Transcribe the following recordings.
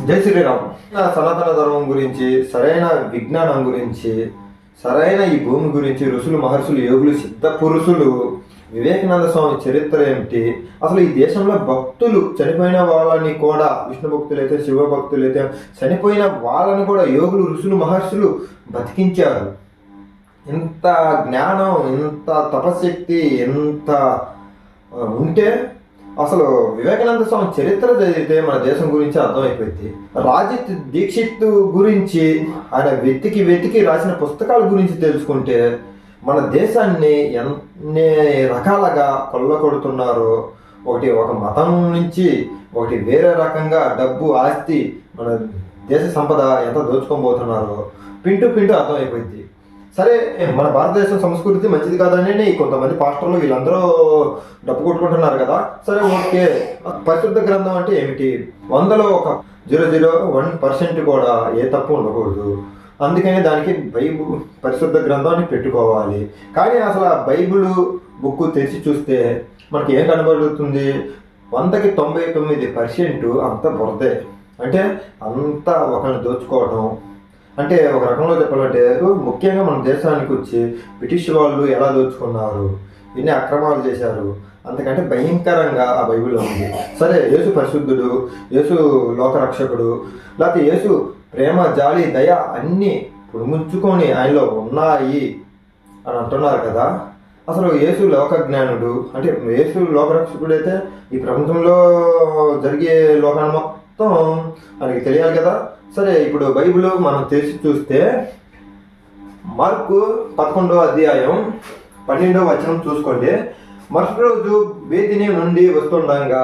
జై శ్రీరామ్. సనాతన ధర్మం గురించి, సరైన విజ్ఞానం గురించి, సరైన ఈ భూమి గురించి ఋషులు, మహర్షులు, యోగులు, సిద్ధ పురుషులు, వివేకానంద స్వామి చరిత్ర ఏమిటి, అసలు ఈ దేశంలో భక్తులు చనిపోయిన వాళ్ళని కూడా, విష్ణు భక్తులైతే, శివ భక్తులైతే, చనిపోయిన వాళ్ళని కూడా యోగులు, ఋషులు, మహర్షులు బతికించారు. ఇంత జ్ఞానం, ఇంత తపశక్తి, ఎంత ఉంటే అసలు వివేకానంద స్వామి చరిత్ర చదివితే మన దేశం గురించి అర్థమైపోయింది. రాజిత్ దీక్షిత్ గురించి ఆయన వెతికి రాసిన పుస్తకాల గురించి తెలుసుకుంటే మన దేశాన్ని ఎన్ని రకాలుగా కొల్లగొడుతున్నారో, ఒక మతం నుంచి ఒకటి వేరే రకంగా డబ్బు, ఆస్తి, మన దేశ సంపద ఎంత దోచుకోబోతున్నారో పింటూ అర్థమైపోయింది. సరే, మన భారతదేశం సంస్కృతి మంచిది కాదని కొంతమంది పాస్టర్లు వీళ్ళందరూ డబ్బు కొట్టుకుంటున్నారు కదా. సరే, ఓకే. పరిశుద్ధ గ్రంథం అంటే ఏమిటి? 100లో ఒక 0.01% కూడా ఏ తప్పు ఉండకూడదు. అందుకని దానికి బైబుల్ పరిశుద్ధ గ్రంథం అని పెట్టుకోవాలి. కానీ అసలు ఆ బైబుల్ బుక్ తెరిచి చూస్తే మనకి ఏం కనబడుతుంది? 100కి 99% అంత బురదే. అంటే అంతా ఒకరిని దోచుకోవడం. అంటే ఒక రకంలో చెప్పాలంటే, ముఖ్యంగా మన దేశానికి వచ్చి బ్రిటిష్ వాళ్ళు ఎలా దోచుకున్నారు, ఎన్ని అక్రమాలు చేశారు, అంతకంటే భయంకరంగా ఆ బైబిల్లో ఉంది. సరే, యేసు పరిశుద్ధుడు, యేసు లోకరక్షకుడు, లేకపోతే యేసు ప్రేమ, జాలి, దయ అన్నీ పుడుముంచుకొని ఆయనలో ఉన్నాయి అని అంటున్నారు కదా. అసలు యేసు లోకజ్ఞానుడు, అంటే యేసు లోకరక్షకుడు అయితే ఈ ప్రపంచంలో జరిగే లోకాన్ని మొత్తం ఆయనకి తెలియాలి కదా. సరే, ఇప్పుడు బైబిల్ మనం తెరిచి చూస్తే మార్కు 11వ అధ్యాయం 12వ వచనం చూసుకోండి. మరుసటి రోజు బేతిని నుండి వస్తుండగా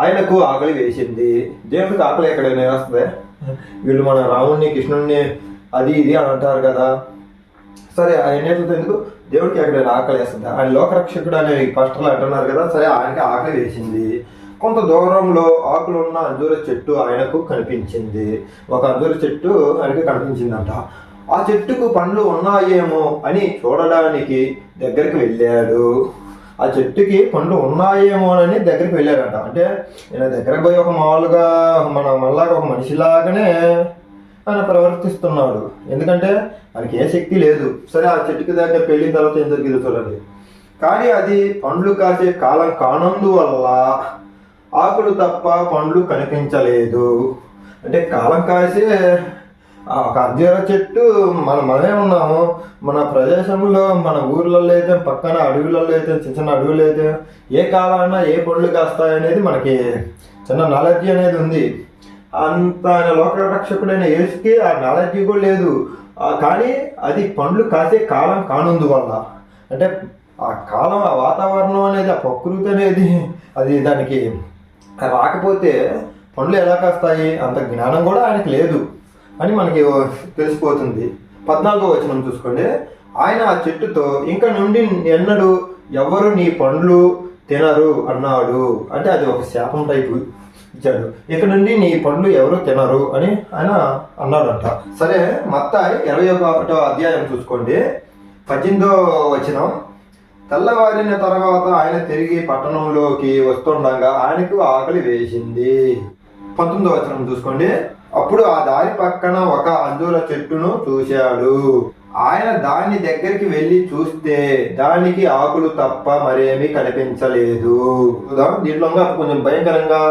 ఆయనకు ఆకలి వేసింది. దేవుడికి ఆకలి ఎక్కడైనా వేస్తుంది? వీళ్ళు మన రాముడిని, కృష్ణుడిని అది ఇది అని అంటారు కదా. సరే, ఆయన ఎందుకు దేవుడికి ఎక్కడైనా ఆకలి వేస్తుంది? ఆయన లోకరక్షకుడు అనే పాస్టర్లు అంటున్నారు కదా. సరే, ఆయనకి ఆకలి వేసింది. కొంత దూరంలో ఆకులున్న అంజూర చెట్టు ఆయనకు కనిపించింది. ఒక అంజూర చెట్టు ఆయనకు కనిపించిందంట. ఆ చెట్టుకు పండ్లు ఉన్నాయేమో అని చూడడానికి దగ్గరికి వెళ్ళాడు. ఆ చెట్టుకి పండ్లు ఉన్నాయేమో అని దగ్గరికి వెళ్ళాడంట. అంటే ఆయన దగ్గరకు పోయి ఒక మామూలుగా మనలాగా ఒక మనిషిలాగానే ఆయన ప్రవర్తిస్తున్నాడు. ఎందుకంటే ఆయనకి ఏ శక్తి లేదు. సరే, ఆ చెట్టుకి దగ్గర వెళ్ళిన తర్వాత ఏం జరిగిందో చూడండి. కానీ అది పండ్లు కాసే కాలం కానందు వల్ల ఆకులు తప్ప పండ్లు కనిపించలేదు. అంటే కాలం కాసే ఒక అంజూర చెట్టు మనమే ఉన్నాము. మన ప్రదేశంలో, మన ఊర్లలో అయితే, పక్కన అడవులలో అయితే, చిన్న అడవులు అయితే ఏ కాలాన ఏ పండ్లు కాస్తాయనేది మనకి చిన్న నాలెడ్జీ అనేది ఉంది. అంత ఆయన లోకరక్షకుడైన యేసుకి ఆ నాలెడ్జీ కూడా లేదు. కానీ అది పండ్లు కాసే కాలం కానుందు వల్ల, అంటే ఆ కాలం, ఆ వాతావరణం అనేది, ఆ ప్రకృతి అనేది అది దానికి రాకపోతే పండ్లు ఎలా కాస్తాయి? అంత జ్ఞానం కూడా ఆయనకి లేదు అని మనకి తెలిసిపోతుంది. 14వ వచనం చూసుకోండి. ఆయన ఆ చెట్టుతో ఇంక నుండి ఎన్నడూ ఎవరు నీ పండ్లు తినరు అన్నాడు. అంటే అది ఒక శాపం టైపు ఇచ్చాడు. ఇక నుండి నీ పండ్లు ఎవరు తినరు అని ఆయన అన్నాడంట. సరే, మత్తాయి 21వ అధ్యాయం చూసుకోండి. 18వ వచనం. తెల్లవారిన తర్వాత ఆయన తిరిగి పట్టణంలోకి వస్తుండగా ఆయనకు ఆకలి వేసింది. 19వ వచనం చూసుకోండి. అప్పుడు ఆ దారి పక్కన ఒక అంజూర చెట్టును చూశాడు. ఆయన దాని దగ్గరికి వెళ్ళి చూస్తే దానికి ఆకులు తప్ప మరేమీ కనిపించలేదు. దీంట్లో కొంచెం భయంకరంగా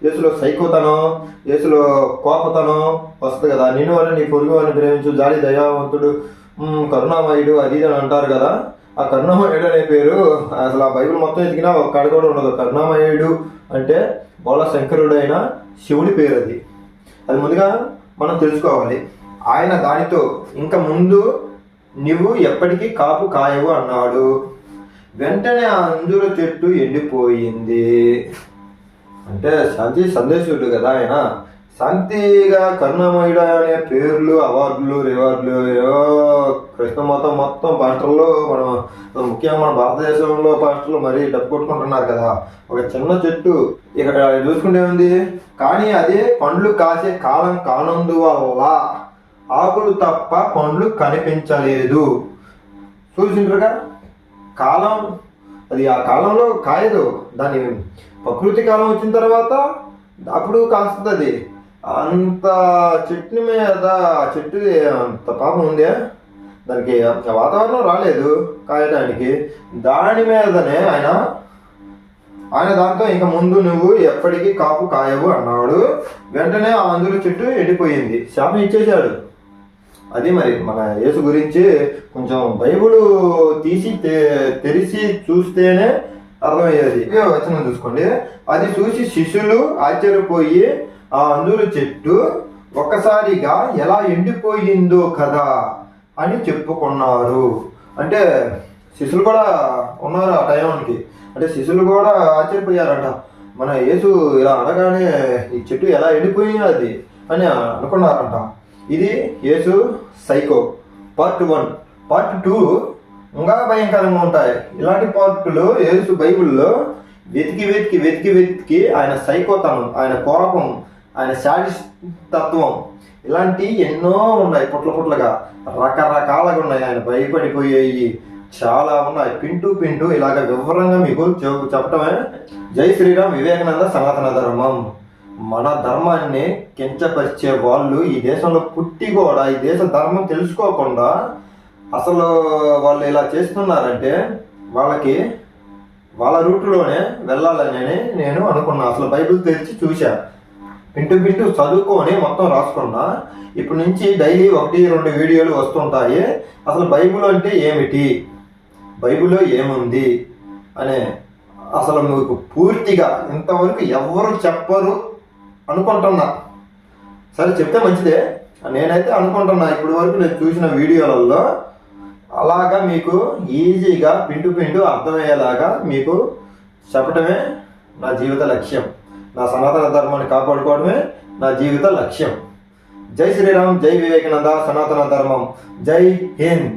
యేసులో సైకోతనం, యేసులో కోపతనం వస్తుంది కదా. నిన్ను అని నీ పొరుగు అని ప్రేమించు, జాలి, దయావంతుడు, కరుణామయుడు అది అని అంటారు కదా. ఆ కరుణామయుడు అనే పేరు అసలు ఆ బైబిల్ మొత్తం ఎతికినా ఒక్కడ కూడా ఉండదు. కరుణామయుడు అంటే బోళ శంకరుడైన శివుడి పేరు. అది ముందుగా మనం తెలుసుకోవాలి. ఆయన దానితో ఇంక ముందు నువ్వు ఎప్పటికీ కాపు కాయవు అన్నాడు. వెంటనే ఆ అంజూర చెట్టు ఎండిపోయింది. అంటే శాంతి సందేశుడు కదా ఆయన. శాంతిగా కరుణామయుడు అనే పేర్లు, అవార్డులు, రివార్డులు క్రైస్తవ మతం మొత్తం పాస్టర్లు, మనం ముఖ్యంగా మన భారతదేశంలో పాస్టర్లు మరీ డబ్బు కొట్టుకుంటున్నారు కదా. ఒక చిన్న చెట్టు ఇక్కడ చూసుకుంటే ఉంది. కానీ అదే పండ్లు కాసే కాలం కానందువల్ల ఆకులు తప్ప పండ్లు కనిపించలేదు. చూసిండ్రుగా, కాలం అది ఆ కాలంలో కాయదు. దాని ప్రకృతి కాలం వచ్చిన తర్వాత అప్పుడు కాస్తుంది. అది అంత చెట్టు మీద చెట్టు అంత పాపం ఉంది, దానికి వాతావరణం రాలేదు కాయడానికి. దాని మీదనే ఆయన దాంతో ఇంకా ముందు నువ్వు ఎప్పటికీ కాపు కాయవు అన్నాడు. వెంటనే ఆ అంజూరు చెట్టు ఎండిపోయింది, శాపం ఇచ్చేశాడు. అది మరి మన యేసు గురించి కొంచెం బైబిల్ తీసి తెరిచి చూస్తేనే అర్థమయ్యేది. వచనం చూసుకోండి. అది చూసి శిష్యులు ఆశ్చర్యపోయి ఆ అంజూరు చెట్టు ఒక్కసారిగా ఎలా ఎండిపోయిందో కదా అని చెప్పుకున్నారు. అంటే శిష్యులు కూడా ఉన్నారు ఆ టైంకి. అంటే శిష్యులు కూడా ఆశ్చర్యపోయారంట. మన యేసు ఇలా అనగానే ఈ చెట్టు ఎలా ఎండిపోయింది అది అని అనుకున్నారంట. ఇది యేసు సైకో పార్ట్ 1. పార్ట్ 2 ఇంకా భయంకరంగా ఉంటాయి. ఇలాంటి పార్టులు యేసు బైబిల్లో వెతికి ఆయన సైకోతనం, ఆయన కోపం, ఆయన శాడిస్ట్ తత్వం ఇలాంటి ఎన్నో ఉన్నాయి. పుట్లగా రకరకాలుగా ఉన్నాయి. ఆయన భయపడిపోయేవి చాలా ఉన్నాయి. పింటూ ఇలాగ వివరంగా మీకు చెప్పటమే. జై శ్రీరామ్. వివేకానంద సనాతన ధర్మం. మన ధర్మాన్ని కించపరిచే వాళ్ళు ఈ దేశంలో పుట్టి కూడా ఈ దేశ ధర్మం తెలుసుకోకుండా అసలు వాళ్ళు ఇలా చేస్తున్నారంటే వాళ్ళకి వాళ్ళ రూట్లోనే వెళ్ళాలని నేను అనుకున్నా. అసలు బైబిల్ తెరిచి చూశా, పింటూ చదువుకొని మొత్తం రాసుకున్నా. ఇప్పటి నుంచి డైలీ 1-2 వీడియోలు వస్తుంటాయి. అసలు బైబిల్ అంటే ఏమిటి, బైబిల్లో ఏముంది అనే అసలు మీకు పూర్తిగా ఇంతవరకు ఎవరు చెప్పరు అనుకుంటున్నా. సరే చెప్తే మంచిదే, నేనైతే అనుకుంటున్నా. ఇప్పటి వరకు నేను చూసిన వీడియోలలో అలాగా మీకు ఈజీగా పింటూ అర్థమయ్యేలాగా మీకు చెప్పటమే నా జీవిత లక్ష్యం. నా సనాతన ధర్మాన్ని కాపాడుకోవడమే నా జీవిత లక్ష్యం. జై శ్రీరామ్. జై వివేకానంద. సనాతన ధర్మం. జై హింద్.